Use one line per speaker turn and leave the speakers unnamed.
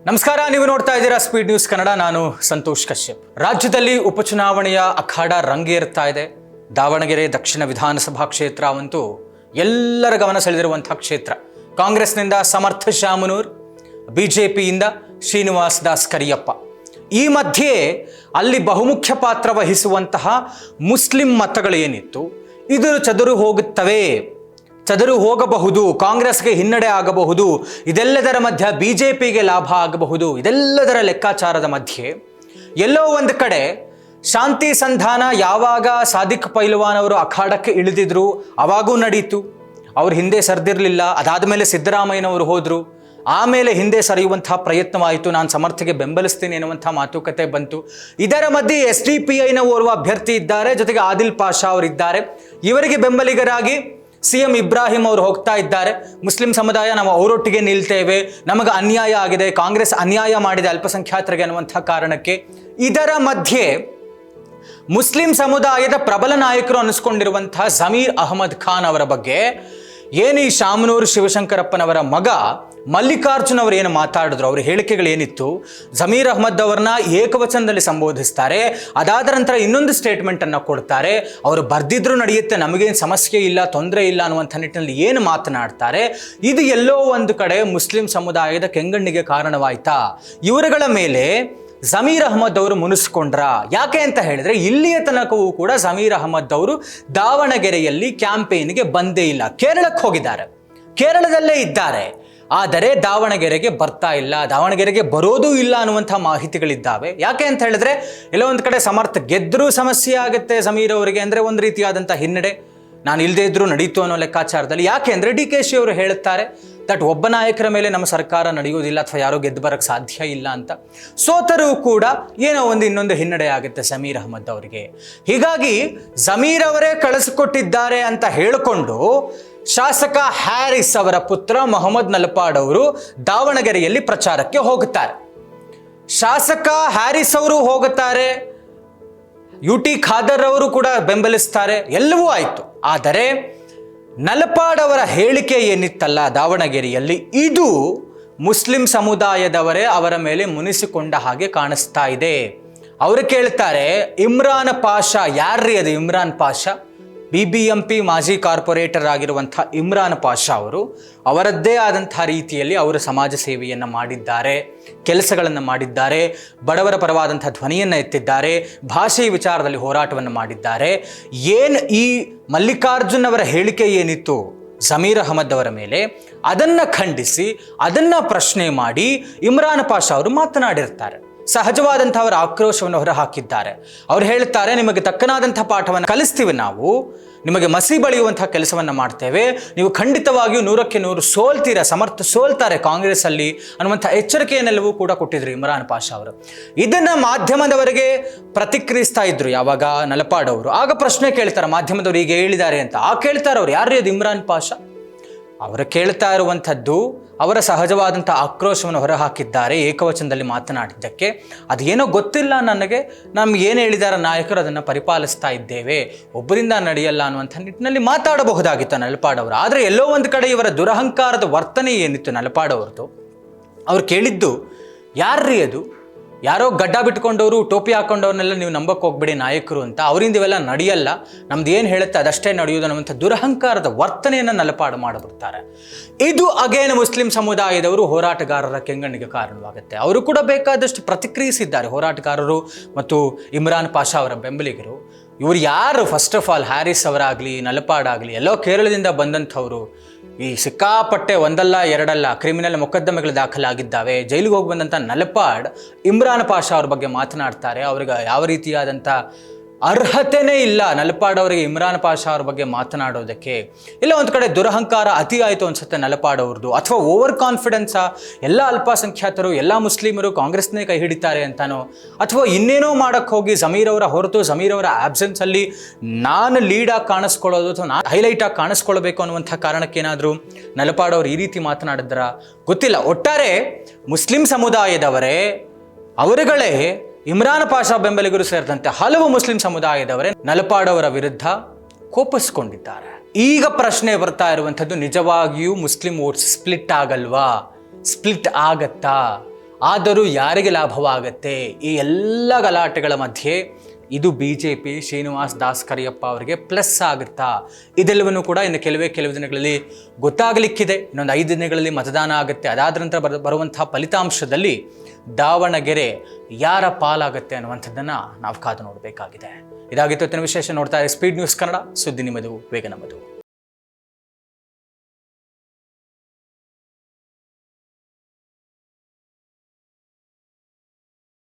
ನಮಸ್ಕಾರ, ನೀವು ನೋಡ್ತಾ ಇದ್ದೀರಾ ಸ್ಪೀಡ್ ನ್ಯೂಸ್ ಕನ್ನಡ. ನಾನು ಸಂತೋಷ್ ಕಶ್ಯಪ್. ರಾಜ್ಯದಲ್ಲಿ ಉಪಚುನಾವಣೆಯ ಅಖಾಡ ರಂಗೇರ್ತಾ ಇದೆ. ದಾವಣಗೆರೆ ದಕ್ಷಿಣ ವಿಧಾನಸಭಾ ಕ್ಷೇತ್ರವಂತೂ ಎಲ್ಲರ ಗಮನ ಸೆಳೆದಿರುವಂತಹ ಕ್ಷೇತ್ರ. ಕಾಂಗ್ರೆಸ್ನಿಂದ ಸಮರ್ಥ ಶಾಮನೂರ್, ಬಿಜೆಪಿಯಿಂದ ಶ್ರೀನಿವಾಸ್ ದಾಸ್ ಕರಿಯಪ್ಪ. ಈ ಮಧ್ಯೆ ಅಲ್ಲಿ ಬಹುಮುಖ್ಯ ಪಾತ್ರ ವಹಿಸುವಂತಹ ಮುಸ್ಲಿಂ ಮತಗಳು ಏನಿತ್ತು, ಇದು ಚದುರು ಹೋಗಬಹುದು, ಕಾಂಗ್ರೆಸ್ಗೆ ಹಿನ್ನಡೆ ಆಗಬಹುದು, ಇದೆಲ್ಲದರ ಮಧ್ಯೆ ಬಿಜೆಪಿಗೆ ಲಾಭ ಆಗಬಹುದು. ಇದೆಲ್ಲದರ ಲೆಕ್ಕಾಚಾರದ ಮಧ್ಯೆ ಎಲ್ಲೋ ಒಂದು ಕಡೆ ಶಾಂತಿ ಸಂಧಾನ ಯಾವಾಗ ಸಾದಿಕ್ ಪೈಲ್ವಾನ್ ಅವರು ಅಖಾಡಕ್ಕೆ ಇಳಿದಿದ್ರು ಅವಾಗೂ ನಡೀತು. ಅವ್ರು ಹಿಂದೆ ಸರಿದಿರಲಿಲ್ಲ. ಅದಾದ ಮೇಲೆ ಸಿದ್ದರಾಮಯ್ಯನವರು ಹೋದರು. ಆಮೇಲೆ ಹಿಂದೆ ಸರಿಯುವಂತಹ ಪ್ರಯತ್ನವಾಯಿತು. ನಾನು ಸಮರ್ಥಗೆ ಬೆಂಬಲಿಸ್ತೀನಿ ಎನ್ನುವಂಥ ಮಾತುಕತೆ ಬಂತು. ಇದರ ಮಧ್ಯೆ SDPIನ ಓರ್ವ ಅಭ್ಯರ್ಥಿ ಇದ್ದಾರೆ, ಜೊತೆಗೆ ಆದಿಲ್ ಪಾಷಾ ಅವರಿದ್ದಾರೆ. ಇವರಿಗೆ ಬೆಂಬಲಿಗರಾಗಿ CM ಇಬ್ರಾಹಿಂ ಅವರು ಹೋಗ್ತಾ ಇದ್ದಾರೆ. ಮುಸ್ಲಿಂ ಸಮುದಾಯ ನಾವು ಅವರೊಟ್ಟಿಗೆ ನಿಲ್ತೇವೆ, ನಮಗೆ ಅನ್ಯಾಯ ಆಗಿದೆ, ಕಾಂಗ್ರೆಸ್ ಅನ್ಯಾಯ ಮಾಡಿದೆ ಅಲ್ಪಸಂಖ್ಯಾತರಿಗೆ ಅನ್ನುವಂಥ ಕಾರಣಕ್ಕೆ. ಇದರ ಮಧ್ಯೆ ಮುಸ್ಲಿಂ ಸಮುದಾಯದ ಪ್ರಬಲ ನಾಯಕರು ಅನ್ನಿಸ್ಕೊಂಡಿರುವಂತಹ ಜಮೀರ್ ಅಹಮದ್ ಖಾನ್ ಅವರ ಬಗ್ಗೆ ಏನು ಈ ಶಾಮನೂರು ಶಿವಶಂಕರಪ್ಪನವರ ಮಗ ಮಲ್ಲಿಕಾರ್ಜುನ್ ಅವರು ಏನು ಮಾತಾಡಿದ್ರು, ಅವರ ಹೇಳಿಕೆಗಳೇನಿತ್ತು, ಜಮೀರ್ ಅಹಮದ್ ಅವರನ್ನ ಏಕವಚನದಲ್ಲಿ ಸಂಬೋಧಿಸ್ತಾರೆ. ಅದಾದ ನಂತರ ಇನ್ನೊಂದು ಸ್ಟೇಟ್ಮೆಂಟ್ ಅನ್ನು ಕೊಡ್ತಾರೆ. ಅವರು ಬರ್ದಿದ್ರು ನಡೆಯುತ್ತೆ, ನಮಗೇನು ಸಮಸ್ಯೆ ಇಲ್ಲ, ತೊಂದರೆ ಇಲ್ಲ ಅನ್ನುವಂಥ ನಿಟ್ಟಿನಲ್ಲಿ ಏನು ಮಾತನಾಡ್ತಾರೆ. ಇದು ಎಲ್ಲೋ ಒಂದು ಕಡೆ ಮುಸ್ಲಿಂ ಸಮುದಾಯದ ಕೆಂಗಣ್ಣಿಗೆ ಕಾರಣವಾಯ್ತಾ? ಇವರುಗಳ ಮೇಲೆ ಜಮೀರ್ ಅಹಮದ್ ಅವರು ಮುನಿಸ್ಕೊಂಡ್ರ? ಯಾಕೆ ಅಂತ ಹೇಳಿದ್ರೆ ಇಲ್ಲಿಯ ತನಕವೂ ಕೂಡ ಜಮೀರ್ ಅಹಮದ್ ಅವರು ದಾವಣಗೆರೆಯಲ್ಲಿ ಕ್ಯಾಂಪೇನ್ಗೆ ಬಂದೇ ಇಲ್ಲ. ಕೇರಳಕ್ಕೆ ಹೋಗಿದ್ದಾರೆ, ಕೇರಳದಲ್ಲೇ ಇದ್ದಾರೆ, ಆದರೆ ದಾವಣಗೆರೆಗೆ ಬರ್ತಾ ಇಲ್ಲ, ದಾವಣಗೆರೆಗೆ ಬರೋದೂ ಇಲ್ಲ ಅನ್ನುವಂಥ ಮಾಹಿತಿಗಳಿದ್ದಾವೆ. ಯಾಕೆ ಅಂತ ಹೇಳಿದ್ರೆ ಎಲ್ಲೋ ಒಂದು ಕಡೆ ಸಮರ್ಥ ಗೆದ್ದರೂ ಸಮಸ್ಯೆ ಆಗುತ್ತೆ ಜಮೀರ್ ಅವರಿಗೆ, ಅಂದರೆ ಒಂದು ರೀತಿಯಾದಂಥ ಹಿನ್ನಡೆ, ನಾನು ಇಲ್ಲದೇ ಇದ್ರೂ ನಡೀತು ಅನ್ನೋ ಲೆಕ್ಕಾಚಾರದಲ್ಲಿ. ಯಾಕೆ ಅಂದರೆ DKಶಿ ಅವರು ಹೇಳುತ್ತಾರೆ ದಟ್ ಒಬ್ಬ ನಾಯಕರ ಮೇಲೆ ನಮ್ಮ ಸರ್ಕಾರ ನಡೆಯೋದಿಲ್ಲ ಅಥವಾ ಯಾರೋ ಗೆದ್ದು ಬರೋಕ್ಕೆ ಸಾಧ್ಯ ಇಲ್ಲ ಅಂತ. ಸೋತರೂ ಕೂಡ ಏನೋ ಇನ್ನೊಂದು ಹಿನ್ನಡೆ ಆಗುತ್ತೆ ಜಮೀರ್ ಅಹಮದ್ ಅವರಿಗೆ. ಹೀಗಾಗಿ ಜಮೀರ್ ಅವರೇ ಕಳಿಸಿಕೊಟ್ಟಿದ್ದಾರೆ ಅಂತ ಹೇಳಿಕೊಂಡು ಶಾಸಕ ಹ್ಯಾರಿಸ್ ಅವರ ಪುತ್ರ ಮೊಹಮ್ಮದ್ ನಲಪಾಡ್ ಅವರು ದಾವಣಗೆರೆಯಲ್ಲಿ ಪ್ರಚಾರಕ್ಕೆ ಹೋಗುತ್ತಾರೆ. ಶಾಸಕ ಹ್ಯಾರಿಸ್ ಅವರು ಹೋಗುತ್ತಾರೆ, UT ಖಾದರ್ ಅವರು ಕೂಡ ಬೆಂಬಲಿಸ್ತಾರೆ, ಎಲ್ಲವೂ ಆಯಿತು. ಆದರೆ ನಲಪಾಡ್ ಅವರ ಹೇಳಿಕೆ ಏನಿತ್ತಲ್ಲ ದಾವಣಗೆರೆಯಲ್ಲಿ, ಇದು ಮುಸ್ಲಿಂ ಸಮುದಾಯದವರೇ ಅವರ ಮೇಲೆ ಮುನಿಸಿಕೊಂಡ ಹಾಗೆ ಕಾಣಿಸ್ತಾ ಇದೆ. ಅವರು ಕೇಳ್ತಾರೆ, ಇಮ್ರಾನ್ ಪಾಷಾ ಯಾರ್ರೀ? ಅದು ಇಮ್ರಾನ್ ಪಾಷಾ BBMP ಮಾಜಿ ಕಾರ್ಪೊರೇಟರ್ ಆಗಿರುವಂಥ ಇಮ್ರಾನ್ ಪಾಷಾ ಅವರು ಅವರದ್ದೇ ಆದಂಥ ರೀತಿಯಲ್ಲಿ ಅವರು ಸಮಾಜ ಸೇವೆಯನ್ನು ಮಾಡಿದ್ದಾರೆ, ಕೆಲಸಗಳನ್ನು ಮಾಡಿದ್ದಾರೆ, ಬಡವರ ಪರವಾದಂಥ ಧ್ವನಿಯನ್ನು ಎತ್ತಿದ್ದಾರೆ, ಭಾಷೆಯ ವಿಚಾರದಲ್ಲಿ ಹೋರಾಟವನ್ನು ಮಾಡಿದ್ದಾರೆ. ಏನು ಈ ಮಲ್ಲಿಕಾರ್ಜುನ್ ಅವರ ಹೇಳಿಕೆ ಏನಿತ್ತು ಜಮೀರ್ ಅಹಮದ್ ಅವರ ಮೇಲೆ, ಅದನ್ನು ಖಂಡಿಸಿ ಅದನ್ನು ಪ್ರಶ್ನೆ ಮಾಡಿ ಇಮ್ರಾನ್ ಪಾಷಾ ಅವರು ಮಾತನಾಡಿರ್ತಾರೆ. ಸಹಜವಾದಂಥ ಅವರ ಆಕ್ರೋಶವನ್ನು ಹೊರಹಾಕಿದ್ದಾರೆ. ಅವ್ರು ಹೇಳ್ತಾರೆ, ನಿಮಗೆ ತಕ್ಕನಾದಂಥ ಪಾಠವನ್ನು ಕಲಿಸ್ತೀವಿ, ನಾವು ನಿಮಗೆ ಮಸಿ ಬಳಿಯುವಂಥ ಕೆಲಸವನ್ನು ಮಾಡ್ತೇವೆ, ನೀವು ಖಂಡಿತವಾಗಿಯೂ 100ಕ್ಕೆ 100 ಸೋಲ್ತೀರ, ಸಮರ್ಥ ಸೋಲ್ತಾರೆ ಕಾಂಗ್ರೆಸ್ಸಲ್ಲಿ ಅನ್ನುವಂಥ ಎಚ್ಚರಿಕೆಯನ್ನೆಲ್ಲವೂ ಕೂಡ ಕೊಟ್ಟಿದ್ರು ಇಮ್ರಾನ್ ಪಾಷಾ ಅವರು. ಇದನ್ನು ಮಾಧ್ಯಮದವರಿಗೆ ಪ್ರತಿಕ್ರಿಯಿಸ್ತಾ ಇದ್ರು ಯಾವಾಗ ನಲಪಾಡ್ ಅವರು. ಆಗ ಪ್ರಶ್ನೆ ಕೇಳ್ತಾರೆ ಮಾಧ್ಯಮದವರು, ಈಗ ಹೇಳಿದ್ದಾರೆ ಅಂತ. ಕೇಳ್ತಾರೆ ಅವ್ರು, ಯಾರು ಅದು ಇಮ್ರಾನ್ ಪಾಷಾ? ಅವರು ಕೇಳ್ತಾ ಇರುವಂಥದ್ದು ಅವರ ಸಹಜವಾದಂಥ ಆಕ್ರೋಶವನ್ನು ಹೊರಹಾಕಿದ್ದಾರೆ ಏಕವಚನದಲ್ಲಿ ಮಾತನಾಡಿದ್ದಕ್ಕೆ. ಅದೇನೋ ಗೊತ್ತಿಲ್ಲ ನನಗೆ, ನಮ್ಗೆ ಏನು ಹೇಳಿದಾರ ನಾಯಕರು ಅದನ್ನು ಪರಿಪಾಲಿಸ್ತಾ ಇದ್ದೇವೆ, ಒಬ್ಬರಿಂದ ನಡೆಯಲ್ಲ ಅನ್ನುವಂಥ ನಿಟ್ಟಿನಲ್ಲಿ ಮಾತಾಡಬಹುದಾಗಿತ್ತು ನಲಪಾಡ್ ಅವರು. ಆದರೆ ಎಲ್ಲೋ ಒಂದು ಕಡೆ ಇವರ ದುರಹಂಕಾರದ ವರ್ತನೆ ಏನಿತ್ತು ನಲಪಾಡ್ ಅವ್ರದ್ದು, ಅವ್ರು ಕೇಳಿದ್ದು ಯಾರ್ರೀ ಅದು? ಯಾರೋ ಗಡ್ಡ ಬಿಟ್ಕೊಂಡವರು, ಟೋಪಿ ಹಾಕೊಂಡವ್ರನ್ನೆಲ್ಲ ನೀವು ನಂಬಕ್ಕೆ ಹೋಗ್ಬೇಡಿ ನಾಯಕರು ಅಂತ, ಅವರಿಂದ ಇವೆಲ್ಲ ನಡೆಯಲ್ಲ, ನಮ್ದು ಏನು ಹೇಳುತ್ತೆ ಅದಷ್ಟೇ ನಡೆಯೋದು ಅನ್ನುವಂಥ ದುರಹಂಕಾರದ ವರ್ತನೆಯನ್ನು ನಲಪಾಡು ಮಾಡಿಬಿಡ್ತಾರೆ. ಇದು ಅಗೇನ್ ಮುಸ್ಲಿಂ ಸಮುದಾಯದವರು ಹೋರಾಟಗಾರರ ಕೆಂಗಣ್ಣಿಗೆ ಕಾರಣವಾಗುತ್ತೆ. ಅವರು ಕೂಡ ಬೇಕಾದಷ್ಟು ಪ್ರತಿಕ್ರಿಯಿಸಿದ್ದಾರೆ, ಹೋರಾಟಗಾರರು ಮತ್ತು ಇಮ್ರಾನ್ ಪಾಷಾ ಅವರ ಬೆಂಬಲಿಗರು. ಇವರು ಯಾರು? ಫಸ್ಟ್ ಆಫ್ ಆಲ್ ಹ್ಯಾರಿಸ್ ಅವರಾಗಲಿ ನಲಪಾಡ್ ಆಗಲಿ ಎಲ್ಲೋ ಕೇರಳದಿಂದ ಬಂದಂಥವರು. ಈ ಸಿಕ್ಕಾಪಟ್ಟೆ ಒಂದಲ್ಲ ಎರಡಲ್ಲ ಕ್ರಿಮಿನಲ್ ಮೊಕದ್ದಮೆಗಳು ದಾಖಲಾಗಿದ್ದಾವೆ. ಜೈಲಿಗೆ ಹೋಗಿ ಬಂದಂಥ ನಲಪಾಡ್ ಇಮ್ರಾನ್ ಪಾಷಾ ಅವ್ರ ಬಗ್ಗೆ ಮಾತನಾಡ್ತಾರೆ. ಅವ್ರಿಗೆ ಯಾವ ರೀತಿಯಾದಂಥ ಅರ್ಹತೆನೇ ಇಲ್ಲ ನಲಪಾಡ್ ಅವರಿಗೆ ಇಮ್ರಾನ್ ಪಾಷಾ ಅವ್ರ ಬಗ್ಗೆ ಮಾತನಾಡೋದಕ್ಕೆ. ಇಲ್ಲ ಒಂದು ಕಡೆ ದುರಹಂಕಾರ ಅತಿ ಆಯಿತು ಅನ್ಸುತ್ತೆ ನಲಪಾಡ್ ಅವ್ರದ್ದು, ಅಥವಾ ಓವರ್ ಕಾನ್ಫಿಡೆನ್ಸಾ, ಎಲ್ಲ ಅಲ್ಪಸಂಖ್ಯಾತರು ಎಲ್ಲ ಮುಸ್ಲಿಮರು ಕಾಂಗ್ರೆಸ್ನೇ ಕೈ ಹಿಡಿತಾರೆ ಅಂತಾನೋ, ಅಥವಾ ಇನ್ನೇನೋ ಮಾಡೋಕ್ಕೆ ಹೋಗಿ ಜಮೀರ್ ಅವರ ಹೊರತು ಜಮೀರ್ ಅವರ ಆಬ್ಸೆನ್ಸಲ್ಲಿ ನಾನು ಲೀಡಾಗಿ ಕಾಣಿಸ್ಕೊಳ್ಳೋದು ಅಥವಾ ನಾನು ಹೈಲೈಟಾಗಿ ಕಾಣಿಸ್ಕೊಳ್ಬೇಕು ಅನ್ನುವಂಥ ಕಾರಣಕ್ಕೇನಾದರೂ ನಲಪಾಡ್ ಅವರು ಈ ರೀತಿ ಮಾತನಾಡಿದ್ರ ಗೊತ್ತಿಲ್ಲ. ಒಟ್ಟಾರೆ ಮುಸ್ಲಿಂ ಸಮುದಾಯದವರೇ ಅವರುಗಳೇ ಇಮ್ರಾನ್ ಪಾಷಾ ಬೆಂಬಲಿಗರು ಸೇರಿದಂತೆ ಹಲವು ಮುಸ್ಲಿಂ ಸಮುದಾಯದವರೇ ನಲಪಾಡ್ ಅವರ ವಿರುದ್ಧ ಕೋಪಿಸ್ಕೊಂಡಿದ್ದಾರೆ. ಈಗ ಪ್ರಶ್ನೆ ಬರ್ತಾ ಇರುವಂಥದ್ದು, ನಿಜವಾಗಿಯೂ ಮುಸ್ಲಿಂ ವೋಟ್ಸ್ ಸ್ಪ್ಲಿಟ್ ಆಗಲ್ವಾ? ಸ್ಪ್ಲಿಟ್ ಆಗತ್ತಾ? ಆದರೂ ಯಾರಿಗೆ ಲಾಭವಾಗುತ್ತೆ? ಈ ಎಲ್ಲ ಗಲಾಟೆಗಳ ಮಧ್ಯೆ ಇದು BJP ಶ್ರೀನಿವಾಸ್ ದಾಸ್ ಕರಿಯಪ್ಪ ಅವರಿಗೆ ಪ್ಲಸ್ ಆಗುತ್ತಾ? ಇದೆಲ್ಲವನ್ನು ಕೂಡ ಇನ್ನು ಕೆಲವು ದಿನಗಳಲ್ಲಿ ಗೊತ್ತಾಗಲಿಕ್ಕಿದೆ. ಇನ್ನೊಂದು 5 ದಿನಗಳಲ್ಲಿ ಮತದಾನ ಆಗುತ್ತೆ. ಅದಾದ ನಂತರ ಬರುವಂತಹ ಫಲಿತಾಂಶದಲ್ಲಿ ದಾವಣಗೆರೆ ಯಾರ ಪಾಲಾಗುತ್ತೆ ಅನ್ನುವಂಥದ್ದನ್ನು ನಾವು ಕಾದು ನೋಡಬೇಕಾಗಿದೆ. ಇದಾಗಿತ್ತು ವಿಶೇಷ. ನೋಡ್ತಾ ಸ್ಪೀಡ್ ನ್ಯೂಸ್ ಕನ್ನಡ, ಸುದ್ದಿ ನಿಮ್ಮದು, ವೇಗ ನಮ್ಮದು.